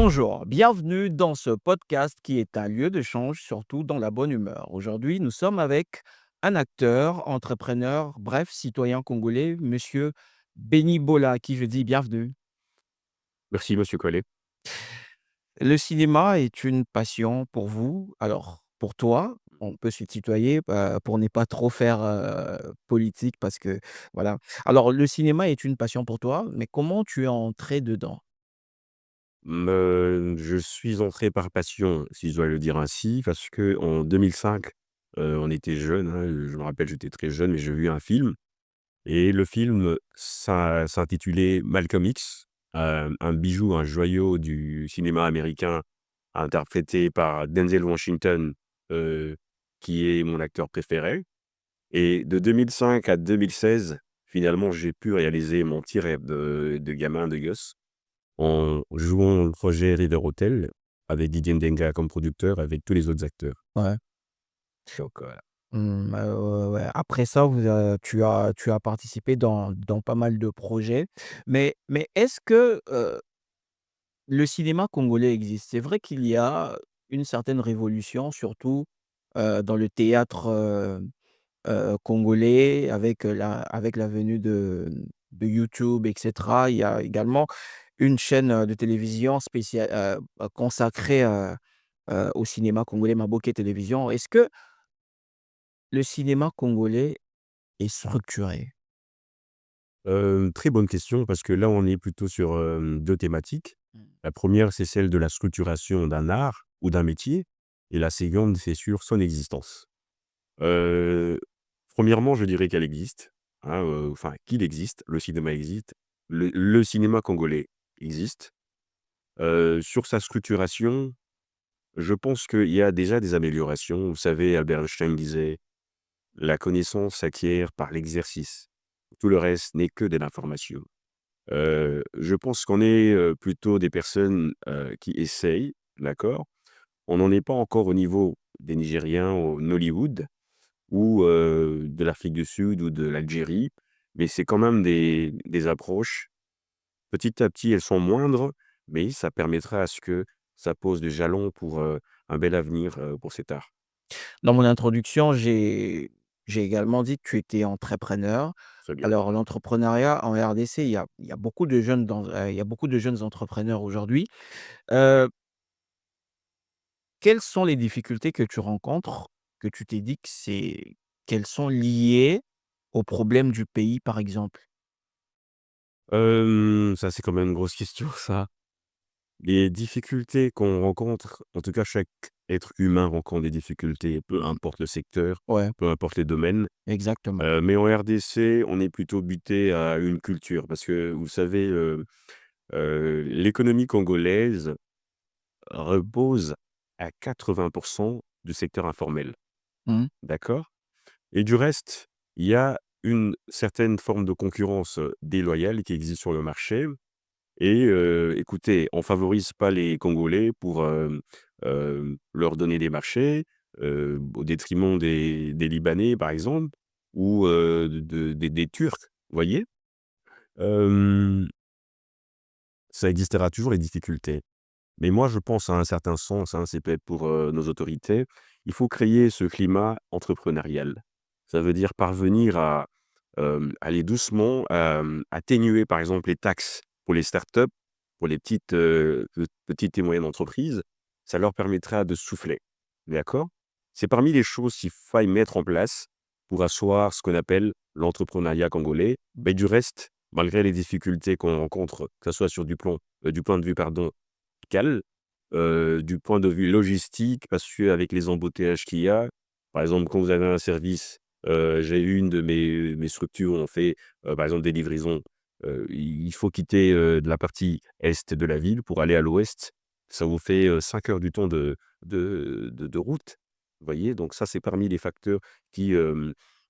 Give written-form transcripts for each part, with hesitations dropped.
Bonjour, bienvenue dans ce podcast qui est un lieu d'échange, surtout dans la bonne humeur. Aujourd'hui, nous sommes avec un acteur, entrepreneur, bref, citoyen congolais, monsieur Benny Bola, à qui je dis bienvenue. Merci monsieur Collet. Le cinéma est une passion pour vous. Alors, pour toi, on peut se tutoyer pour ne pas trop faire politique parce que, voilà. Alors, le cinéma est une passion pour toi, mais comment tu es entré dedans? Je suis entré par passion, si je dois le dire ainsi, parce qu'en 2005, on était jeunes, hein, je me rappelle, j'étais très jeune, mais j'ai vu un film et le film s'intitulait Malcolm X, un bijou, un joyau du cinéma américain interprété par Denzel Washington, heu, qui est mon acteur préféré et de 2005 à 2016, finalement, j'ai pu réaliser mon petit rêve de gamin, de gosse. En jouant le projet River Hotel avec Didier Ndenga comme producteur, avec tous les autres acteurs. Ouais. Donc voilà. Ouais, ouais. Après ça, tu as participé dans pas mal de projets, mais est-ce que, le cinéma congolais existe? C'est vrai qu'il y a une certaine révolution, surtout, dans le théâtre, congolais avec la venue de YouTube et cetera. Il y a également une chaîne, de télévision consacrée, au cinéma congolais, Maboké Télévision. Est-ce que le cinéma congolais est structuré? Très bonne question parce que là, on est plutôt sur, 2 thématiques. Mmh. La première, c'est celle de la structuration d'un art ou d'un métier et la seconde, c'est sur son existence. Heu, Premièrement, je dirais qu'elle existe, hein, enfin qu'il existe, le cinéma existe, le cinéma congolais existe. Sur sa structuration, je pense qu'il y a déjà des améliorations. Vous savez, Albert Einstein disait: «La connaissance s'acquiert par l'exercice. Tout le reste n'est que de l'information». Je pense qu'on est, plutôt des personnes, qui essayent, d'accord? On n'en est pas encore au niveau des Nigériens au Nollywood ou, de l'Afrique du Sud ou de l'Algérie, mais c'est quand même des approches. Petit à petit, elles sont moindres, mais ça permettra à ce que ça pose des jalons pour, un bel avenir, pour cet art. Dans mon introduction, j'ai également dit que tu étais entrepreneur. Très bien. Alors l'entrepreneuriat en RDC, il y a beaucoup de jeunes il y a beaucoup de jeunes entrepreneurs aujourd'hui. Heu, Quelles sont les difficultés que tu rencontres, que tu t'es dit qu'elles sont liées aux problèmes du pays, par exemple? Ça, c'est quand même une grosse question ça. Les difficultés qu'on rencontre, en tout cas chaque être humain rencontre des difficultés, peu Mmh. importe le secteur, Ouais, peu importe les domaines. exactement. Mais en RDC, on est plutôt buté à une culture parce que vous savez, l'économie congolaise repose à 80 du secteur informel, Mmh. d'accord? Et du reste, il y a une certaine forme de concurrence, déloyale qui existe sur le marché. Et écoutez, on favorise pas les Congolais pour, leur donner des marchés, au détriment des Libanais, par exemple, ou des Turcs, vous voyez? Hem, Ça existera toujours les difficultés. Mais moi, je pense à un certain sens, hein, c'est peut-être pour, nos autorités, il faut créer ce climat entrepreneurial. Ça veut dire parvenir à, aller doucement, atténuer, par exemple, les taxes pour les startups, pour les petites et moyennes entreprises. Ça leur permettra de souffler, d'accord? C'est parmi les choses qu'il faille mettre en place pour asseoir ce qu'on appelle l'entrepreneuriat congolais. Mais du reste, malgré les difficultés qu'on rencontre, que ça soit sur du point de vue, pardon, fiscal, du point de vue logistique, parce qu'avec les embouteillages qu'il y a, par exemple, quand vous avez un service, j'ai une de mes structures où on fait, par exemple, des livraisons, il faut quitter, de la partie est de la ville pour aller à l'ouest. Ça vous fait, 5 heures du temps de route, vous voyez? Donc ça, c'est parmi les facteurs qui,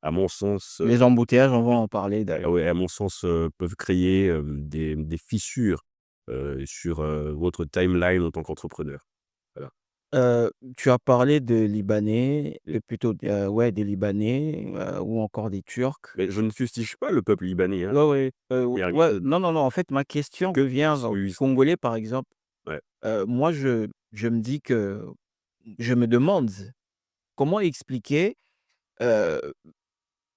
à mon sens, Les embouteillages, on va en parler d'ailleurs. ouais, à mon sens, peuvent créer, des fissures, sur, votre timeline en tant qu'entrepreneur. Voilà. Tu as parlé de Libanais, plutôt ouais, des Libanais, ou encore des Turcs. Mais je ne fustige pas le peuple libanais, hein. Ouais, ouais, Il y a rien ouais, de non, non, non, en fait, ma question que vient sont aux us Congolais, par exemple. Ouais. Moi, je me dis que je me demande comment expliquer, heu,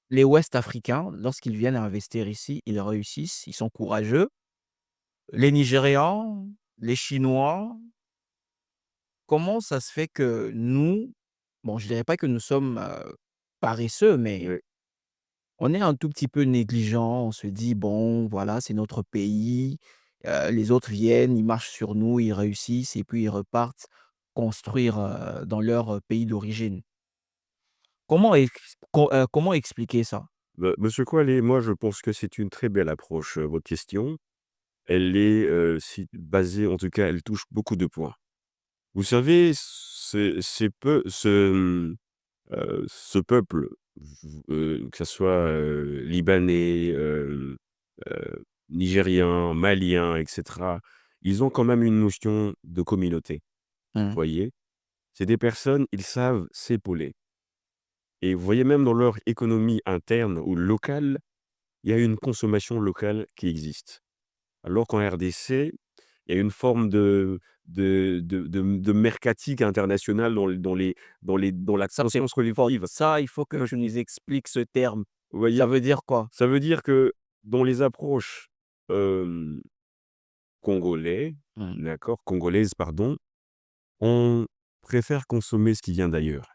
les Ouest africains lorsqu'ils viennent investir ici, ils réussissent, ils sont courageux. Les Nigérians, les Chinois, comment ça se fait que nous, bon, je dirais pas que nous sommes, paresseux, mais Ouais. on est un tout petit peu négligent. On se dit: «Bon, voilà, c'est notre pays, les autres viennent, ils marchent sur nous, ils réussissent et puis ils repartent construire, dans leur, pays d'origine». Comment expliquer ça? Bah, monsieur Koalé, moi, je pense que c'est une très belle approche, votre question. Elle est, si basée en tout cas, elle touche beaucoup de points. Vous savez, ce peuple, que ça soit, libanais, nigérian, malien et cetera, ils ont quand même une notion de communauté, vous Mmh. voyez? C'est des personnes, ils savent s'épauler et vous voyez même dans leur économie interne ou locale, il y a une consommation locale qui existe. Alors qu'en RDC, il y a une forme de mercatique international dans la Ça, c'est conscience fort. collective. Ça, il faut que Heu, tu nous expliques ce terme. vous Ça voyez? veut dire quoi? Ça veut dire que dans les approches, hem, congolais, Mmh. d'accord, congolaises, pardon, on préfère consommer ce qui vient d'ailleurs.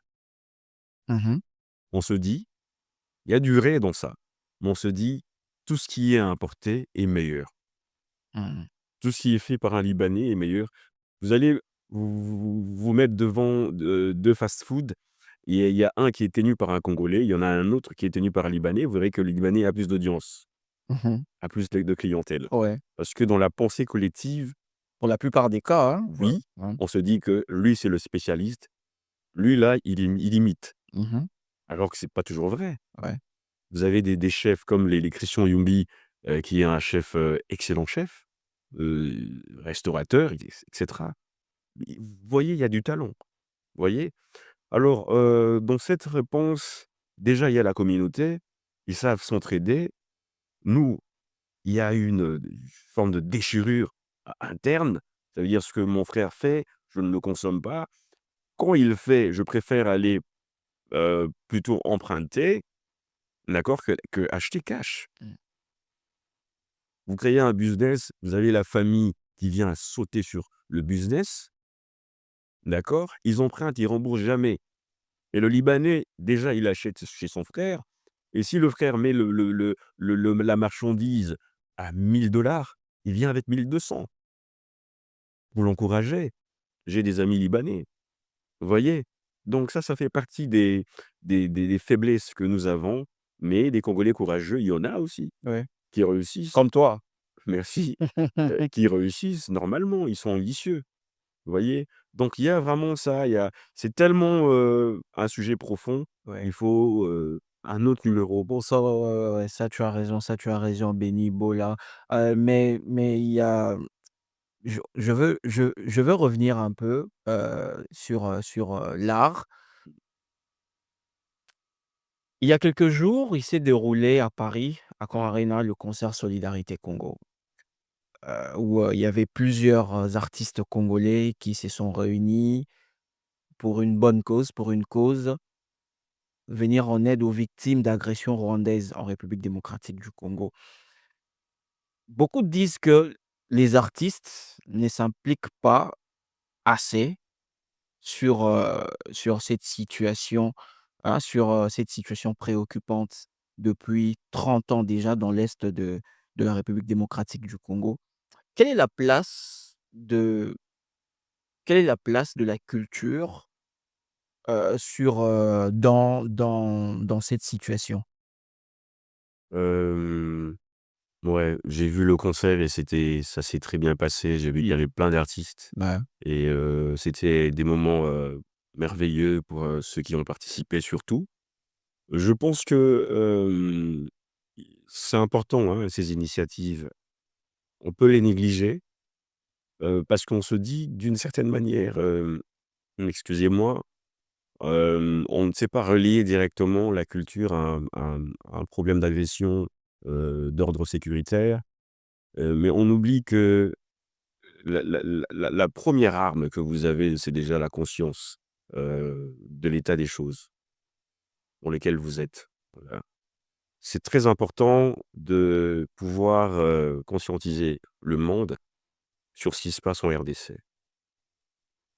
Mmh mh. On se dit il y a du vrai dans ça, mais on se dit: «Tout ce qui est importé est meilleur. Mmh. Tout ce qui est fait par un Libanais est meilleur». Vous allez vous mettre devant 2 fast-food, et il y a un qui est tenu par un Congolais, il y en a un autre qui est tenu par un Libanais. Vous verrez que le Libanais a plus d'audience, Mmh. a plus de clientèle. Ouais, Parce que dans la pensée collective, pour la plupart des cas, hein, ouais. oui, Ouais. on se dit que lui, c'est le spécialiste, lui là, il imite. Mmh mh. Alors que c'est pas toujours vrai. Ouais. Vous avez des chefs comme les Christian Youmbi, qui est un chef, excellent chef, restaurateur et cetera. Vous voyez, il y a du talent, vous voyez? Alors, dans cette réponse, déjà, il y a la communauté, ils savent s'entraider. Nous, il y a une forme de déchirure interne. Ça veut dire ce que mon frère fait, je ne le consomme pas. Quand il le fait, je préfère aller, plutôt emprunter, d'accord, que acheter cash. Mmh. Vous créez un business, vous avez la famille qui vient sauter sur le business, d'accord? Ils empruntent, ils remboursent jamais. Et le Libanais, déjà, il achète chez son frère, et si le frère met la marchandise à 1 000 $, il vient avec 1 200. Vous l'encouragez. J'ai des amis libanais, vous voyez? Donc ça fait partie des faiblesses que nous avons, mais des Congolais courageux, il y en a aussi, Ouais. qui réussissent. Comme toi. Merci. Qui réussissent normalement, ils sont ambitieux, vous voyez? Donc il y a vraiment ça, il y a c'est tellement, un sujet profond, Ouais. il faut, un autre numéro. Bon, ça, ouais, ouais, ouais, ouais, ça, tu as raison, Benny Bola. Mais il y a je veux revenir un peu, sur, l'art. Il y a quelques jours, il s'est déroulé à Paris, à Accor Arena, le concert Solidarité Congo, où, il y avait plusieurs, artistes congolais qui se sont réunis pour une bonne cause, pour une cause, venir en aide aux victimes d'agressions rwandaises en République démocratique du Congo. Beaucoup disent que les artistes ne s'impliquent pas assez sur cette situation, hein, sur, cette situation préoccupante depuis 30 ans déjà dans l'est de la République démocratique du Congo. Quelle est la place de quelle est la place de la culture, dans cette situation? Hem, ouais, j'ai vu le concert et ça s'est très bien passé. J'ai vu, il y avait plein d'artistes Ouais. et c'était des moments, merveilleux pour, ceux qui ont participé surtout. Je pense que, c'est important, hein, ces initiatives. On peut les négliger, parce qu'on se dit d'une certaine manière, excusez-moi, on ne sait pas relier directement la culture à un problème d'agression, d'ordre sécuritaire, mais on oublie que la 1re arme que vous avez, c'est déjà la conscience, de l'état des choses dans lesquelles vous êtes. Voilà. C'est très important de pouvoir, conscientiser le monde sur ce qui se passe en RDC.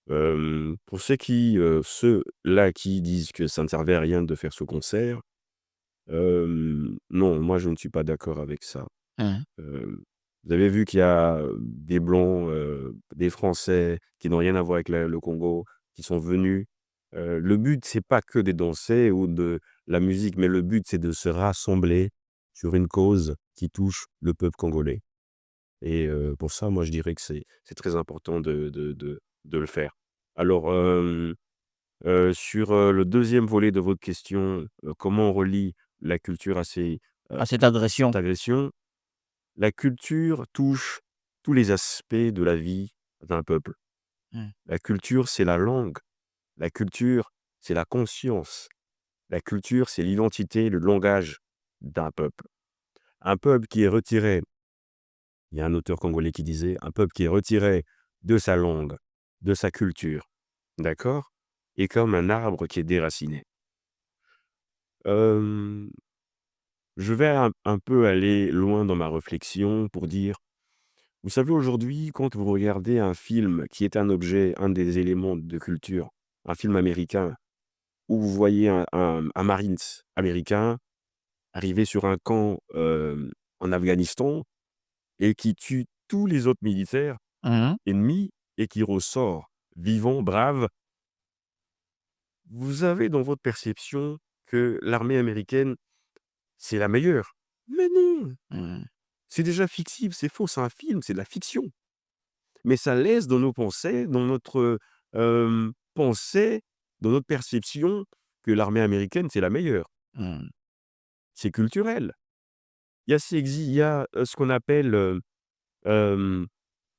Pour ceux-là qui disent que ça ne servait à rien de faire ce concert, non, moi je ne suis pas d'accord avec ça. Mmh. Vous avez vu qu'il y a, des blancs, des Français qui n'ont rien à voir avec le Congo, qui sont venus. Le but, c'est pas que de danser ou de la musique, mais le but, c'est de se rassembler sur une cause qui touche le peuple congolais et pour ça, moi, je dirais que c'est très important de le faire. Alors, sur, le 2e volet de votre question, comment on relie la culture à À cette agression. cette agression? La culture touche tous les aspects de la vie d'un peuple. Mmh. La culture, c'est la langue. La culture, c'est la conscience. La culture, c'est l'identité, le langage d'un peuple. Un peuple qui est retiré, il y a un auteur congolais qui disait, un peuple qui est retiré de sa langue, de sa culture, d'accord? Est comme un arbre qui est déraciné. Hem, je vais un peu aller loin dans ma réflexion pour dire, vous savez, aujourd'hui, quand vous regardez un film qui est un objet, un des éléments de culture, un film américain, où vous voyez un marines américain arriver sur un camp, en Afghanistan et qui tue tous les autres militaires Mmh. ennemis et qui ressort vivant, brave, vous avez dans votre perception que l'armée américaine, c'est la meilleure. Mais non! Mmh. C'est déjà fictif, c'est faux, c'est un film, c'est de la fiction. Mais ça laisse dans nos pensées, dans notre, pensée, dans notre perception que l'armée américaine, c'est la meilleure. Mmh. C'est culturel. Il y a, ce qu'on appelle, hem,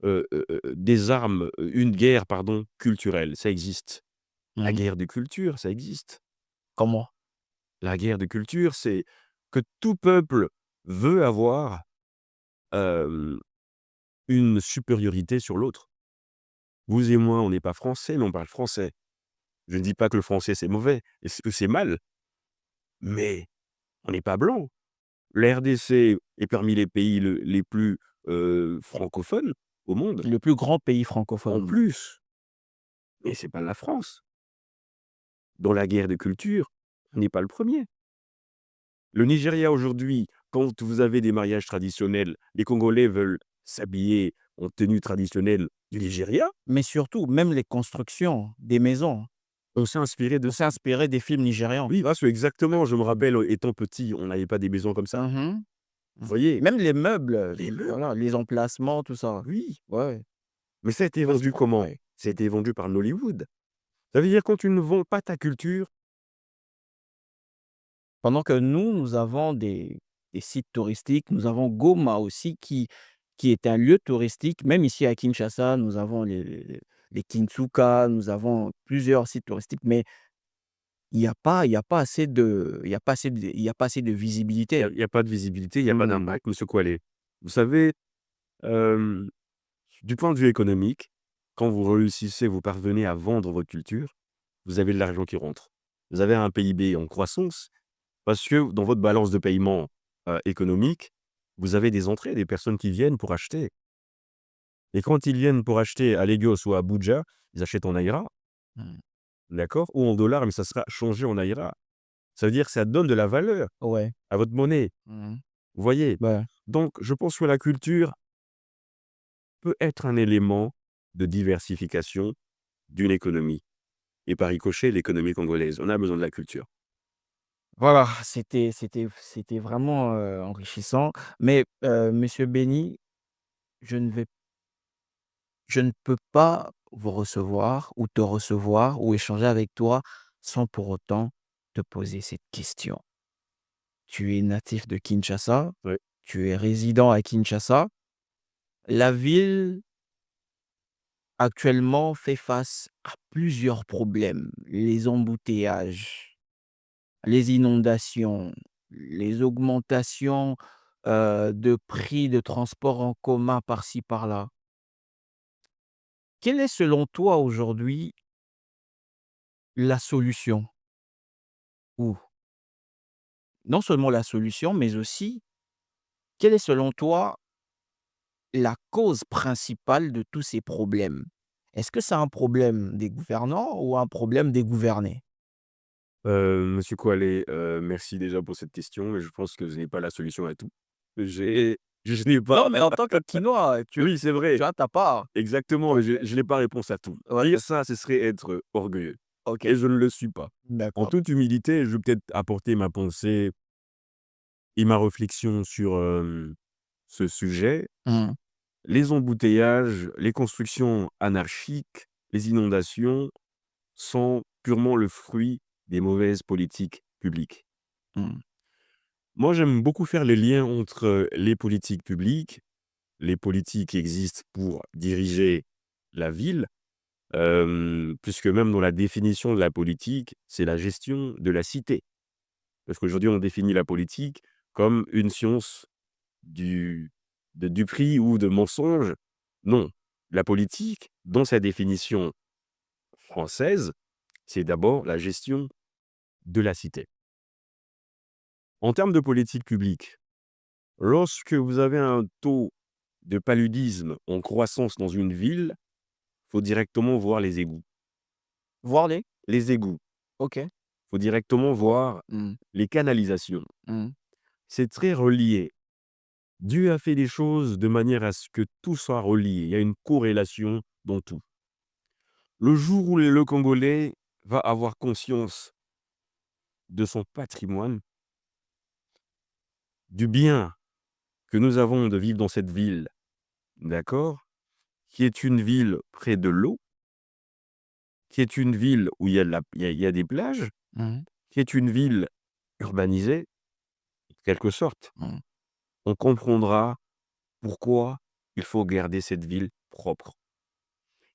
des armes, une guerre, pardon, culturelle, ça existe. La Mmh. guerre de culture, ça existe. Comment? La guerre de culture, c'est que tout peuple veut avoir, hem, une supériorité sur l'autre. Vous et moi, on n'est pas français, mais on parle français. Je ne dis pas que le français, c'est mauvais et que c'est mal, mais on n'est pas blanc. La RDC est parmi les pays les plus, francophones au monde, Le plus grand pays francophone en au monde. plus, mais c'est pas la France. Dans la guerre de culture, on n'est pas le premier. Le Nigeria aujourd'hui, quand vous avez des mariages traditionnels, les Congolais veulent s'habiller en tenue traditionnelle du Nigeria. Mais surtout, même les constructions des maisons, On s'est inspiré de on ça. s'est inspiré des films nigérians. Oui, c'est exactement, je me rappelle, étant petit, on n'avait pas des maisons comme ça. Mmh. Vous Mmh. voyez? Même les meubles, Les meubles, voilà, les emplacements, tout ça. oui, Ouais, mais ça a été vendu comment? ouais. Ça a été vendu par Nollywood. Ça veut dire quand tu ne vends pas ta culture, Pendant que nous, nous avons des sites touristiques, nous avons Goma aussi qui est un lieu touristique. Même ici à Kinshasa, nous avons les Kinsuka, nous avons plusieurs sites touristiques, mais il y a pas assez de il y a pas assez de visibilité. il y a pas de visibilité, il y a pas Mmh. d'impact, monsieur Koualé. Vous savez, hem, du point de vue économique, quand vous réussissez, vous parvenez à vendre votre culture, vous avez de l'argent qui rentre. Vous avez un PIB en croissance parce que dans votre balance de paiement, économique, vous avez des entrées, des personnes qui viennent pour acheter et quand ils viennent pour acheter à Lagos ou à Abuja, ils achètent en naira, Mmh. d'accord? Ou en dollars, mais ça sera changé en naira. Ça veut dire que ça donne de la valeur Ouais. à votre monnaie, Mmh. vous voyez? Bah, Donc je pense que la culture peut être un élément de diversification d'une économie et par ricochet, l'économie congolaise. On a besoin de la culture. voilà, c'était vraiment, enrichissant. Mais, monsieur Béni, je ne vais je ne peux pas vous recevoir ou te recevoir ou échanger avec toi sans pour autant te poser cette question. Tu es natif de Kinshasa, Ouais. tu es résident à Kinshasa. La ville actuellement fait face à plusieurs problèmes. Les embouteillages, les inondations, les augmentations, de prix de transport en commun par-ci par-là. quelle est selon toi aujourd'hui la solution? Ou non seulement la solution, mais aussi quelle est selon toi la cause principale de tous ces problèmes? Est-ce que c'est un problème des gouvernants ou un problème des gouvernés? Monsieur Koalé, merci déjà pour cette question, mais je pense que je n'ai pas la solution à tout. J'ai je n'ai pas Non, mais en tant que quinois, oui, c'est tu vrai, as ta part. exactement, mais je n'ai pas réponse à tout. Ouais, Dire ça, ce serait être orgueilleux OK, et je ne le suis pas. En d'accord. toute humilité, je vais peut-être apporter ma pensée et ma réflexion sur, ce sujet. Mmh, Les embouteillages, les constructions anarchiques, les inondations sont purement le fruit des mauvaises politiques publiques. mmh, Moi, j'aime beaucoup faire les liens entre les politiques publiques, les politiques qui existent pour diriger la ville, puisque même dans la définition de la politique, c'est la gestion de la cité. Parce qu'aujourd'hui, on définit la politique comme une science du du prix ou de mensonge. Non, la politique, dans sa définition française, c'est d'abord la gestion de la cité. En termes de politique publique, lorsque vous avez un taux de paludisme en croissance dans une ville, faut directement voir les égouts. voir les Les égouts, OK. faut directement voir Mmh, les canalisations. mmh, C'est très relié. Dieu a fait les choses de manière à ce que tout soit relié. Il y a une corrélation dans tout. Le jour où le Congolais va avoir conscience de son patrimoine, du bien que nous avons de vivre dans cette ville, d'accord, qui est une ville près de l'eau, qui est une ville où il y a, il y a des plages, mmh, qui est une ville urbanisée, en quelque sorte, mmh. on comprendra pourquoi il faut garder cette ville propre.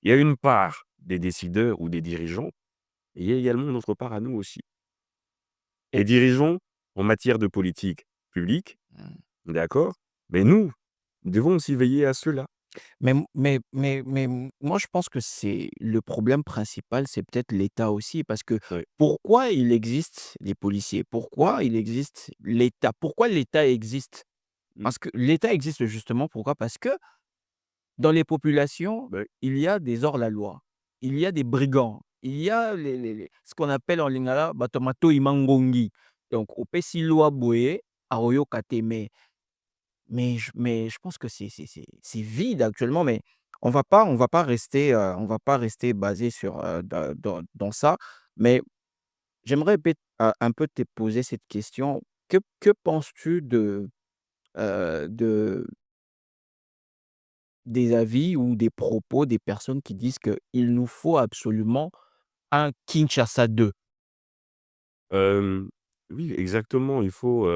Il y a une part des décideurs ou des dirigeants, et il y a également une autre part à nous aussi. Les dirigeants, en matière de politique publique, Mmh. d'accord, mais nous devons aussi veiller à cela. Moi, je pense que c'est le problème principal, c'est peut-être l'État aussi parce que Oui. pourquoi il existe les policiers? Pourquoi il existe l'État? Pourquoi l'État existe? Mmh. Parce que l'État existe justement pourquoi? Parce que dans les populations, Oui. il y a des hors-la-loi, il y a des brigands, il y a les ce qu'on appelle en lingala bato ya matoyi mangongi. Donc opesi loi boye, akoyoka te mais je pense que c'est vide actuellement, mais on va pas rester basé sur, dans ça. Mais j'aimerais un peu te poser cette question. Que penses-tu de des avis ou des propos des personnes qui disent qu'il nous faut absolument un Kinshasa 2? Hem, oui, exactement, il faut,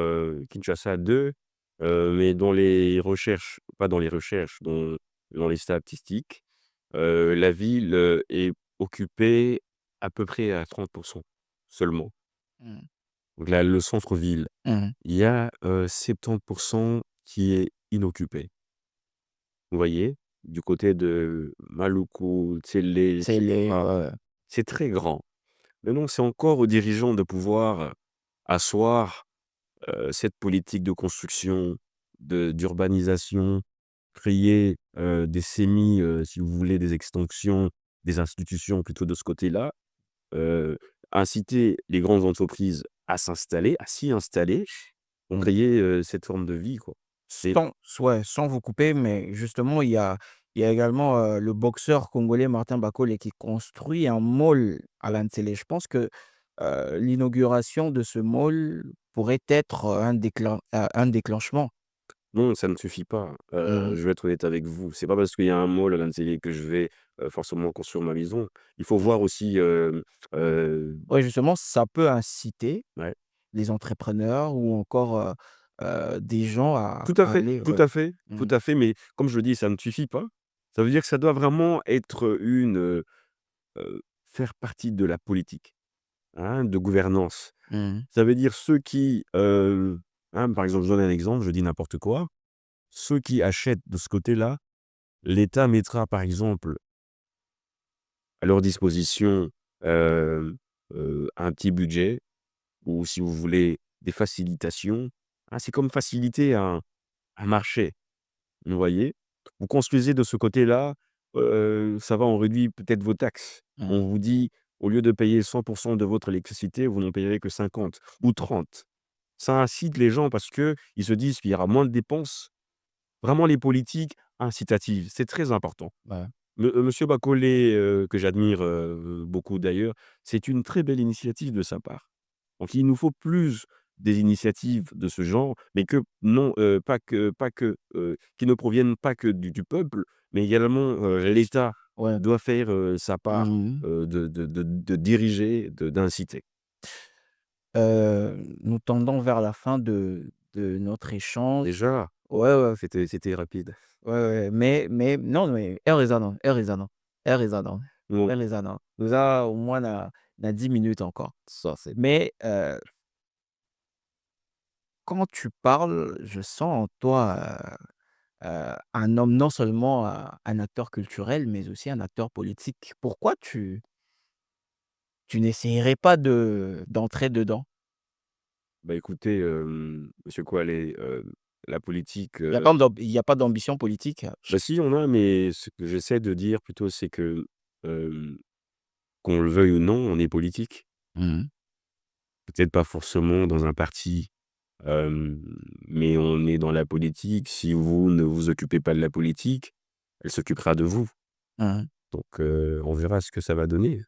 Kinshasa 2, mais dans les recherches pas dans les recherches, dans les statistiques, la ville, est occupée à peu près à 30 seulement. Mmh. Donc là, le centre-ville, Mmh. il y a, 70 qui est inoccupé. Vous voyez? Du côté de Maluku, Tsélé, C'est les c'est très grand. Maintenant, c'est encore aux dirigeants de pouvoir asseoir, cette politique de construction, d'urbanisation, créer, des sémis, si vous voulez, des extinctions, des institutions plutôt de ce côté-là, heu, inciter les grandes entreprises à s'installer, à s'y installer, pour mmh. créer, cette forme de vie, quoi. C'est Sans vous couper, mais justement, il y a également, le boxeur congolais Martin Bakole qui construit un mall à Lanzele. Je pense que, l'inauguration de ce mall pourrait être, un déclenchement. non, ça ne suffit pas. Mmh. Je vais être honnête avec vous. C'est pas parce qu'il y a un mall à l'intérieur que je vais, forcément construire ma maison. Il faut Mmh. voir aussi, heu Ouais, justement, ça peut inciter ouais. les entrepreneurs ou encore, des gens Tout à à fait, aller tout ouais. à fait, tout Mmh. à fait, mais comme je le dis, ça ne suffit pas. Ça veut dire que ça doit vraiment être faire partie de la politique, hein, de gouvernance. Mmh. Ça veut dire ceux qui, hein, par exemple, je donne un exemple, je dis n'importe quoi. Ceux qui achètent de ce côté-là, l'État mettra, par exemple, 1 % à leur disposition, heu un petit budget ou si vous voulez des facilitations. Ah, c'est comme faciliter un marché, vous voyez? Vous construisez de ce côté-là, ça va, on réduit peut-être vos taxes. Mmh. On vous dit, au lieu de payer 100 de votre électricité, vous n'en payerez que 50 ou 30. Ça incite les gens parce qu'ils se disent qu'il y aura moins de dépenses. Vraiment les politiques incitatives, c'est très important. Ouais. Monsieur Bacolé, que j'admire, beaucoup d'ailleurs, c'est une très belle initiative de sa part. Donc il nous faut plus des initiatives de ce genre, mais que non, qui ne proviennent pas que du peuple, mais également, l'État Ouais. doit faire, sa part, Mmh. de diriger, d'inciter. Nous tendons vers la fin de notre échange. Déjà, Ouais, ouais, c'était rapide. ouais, ouais, mais non, mais è risano, è risano, è risano, Bon, è risano. Nous a au moins na 10 minutes encore. ça c'est Mais, quand tu parles, je sens en toi, un homme non seulement, un acteur culturel, mais aussi un acteur politique. Pourquoi tu n'essayerais pas d'entrer dedans? bah, écoutez, monsieur Koalé, la politique, Il y a pas d'ambition politique? bah, si, on a, mais ce que j'essaie de dire plutôt, c'est que, hem, qu'on le veuille ou non, on est politique. Mmh. Peut-être pas forcément dans un parti, hem, mais on est dans la politique. Si vous ne vous occupez pas de la politique, elle s'occupera de vous. Mmh. Donc, on verra ce que ça va donner.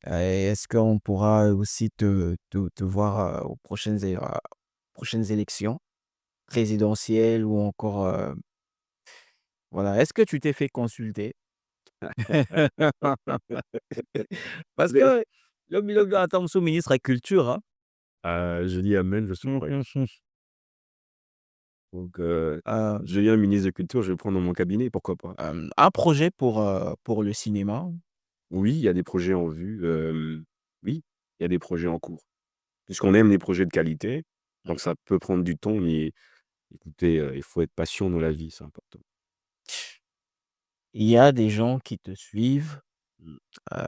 Et est-ce qu'on pourra aussi te voir, aux prochaines élections présidentielles ou encore, voilà. Est-ce que tu t'es fait consulter? Parce Mais que le attends monsieur ministre à culture, hein. je dis: «Amen», je suis Mmh prêt. mh, mmh. Donc, Heu, je deviens ministre de culture, je vais le prendre dans mon cabinet, pourquoi pas? un projet pour le cinéma? Oui, il y a des projets en vue, oui, il y a des projets en cours. Puisqu'on aime les projets de qualité, donc ça peut prendre du temps, mais écoutez, il faut être patient dans la vie, c'est important. Il y a des gens qui te suivent. Mmh. Heu,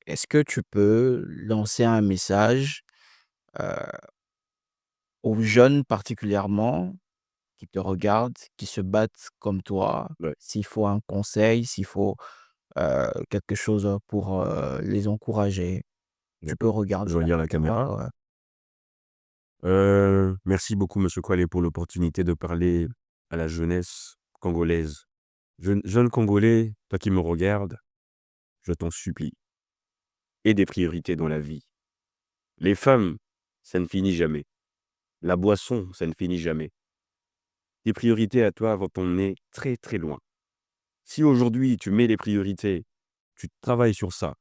est-ce que tu peux lancer un message, heu, aux jeunes particulièrement qui te regardent, qui se battent comme toi? Ouais, S'il faut un conseil, s'il faut, quelque chose, pour, les encourager, tu peux d'accord. regarder Je la regarde la caméra. caméra, ouais. Merci beaucoup monsieur Kwale pour l'opportunité de parler à la jeunesse congolaise. Jeune Congolais, toi qui me regardes, je t'en supplie, aie des priorités dans la vie. Les femmes, ça ne finit jamais. La boisson, ça ne finit jamais. Tes priorités à toi vont t'emmener très, très loin. Si aujourd'hui tu mets les priorités, tu travailles sur ça,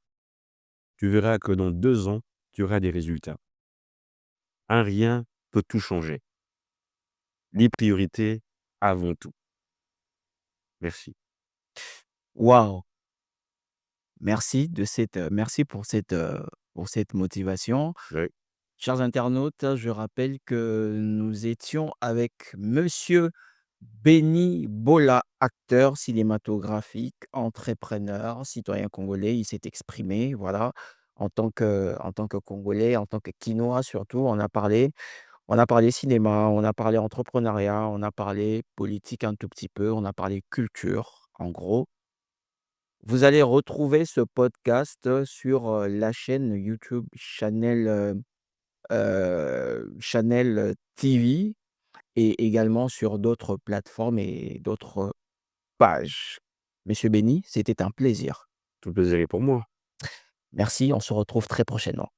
tu verras que dans 2 ans, tu auras des résultats. Un rien peut tout changer. Les priorités avant tout. Merci. Waouh! Merci pour cette motivation. Ouais, Chers internautes, je rappelle que nous étions avec monsieur Benny Bola, acteur cinématographique, entrepreneur, citoyen congolais. Il s'est exprimé, voilà, en tant que Congolais, en tant que Quinois surtout. On a parlé cinéma, on a parlé entrepreneuriat, on a parlé politique un tout petit peu, on a parlé culture, en gros. Vous allez retrouver ce podcast, sur, la chaîne YouTube Channel TV et également sur d'autres plateformes et d'autres pages. Monsieur Benny, c'était un plaisir. tout le plaisir est pour moi. Merci, on se retrouve très prochainement.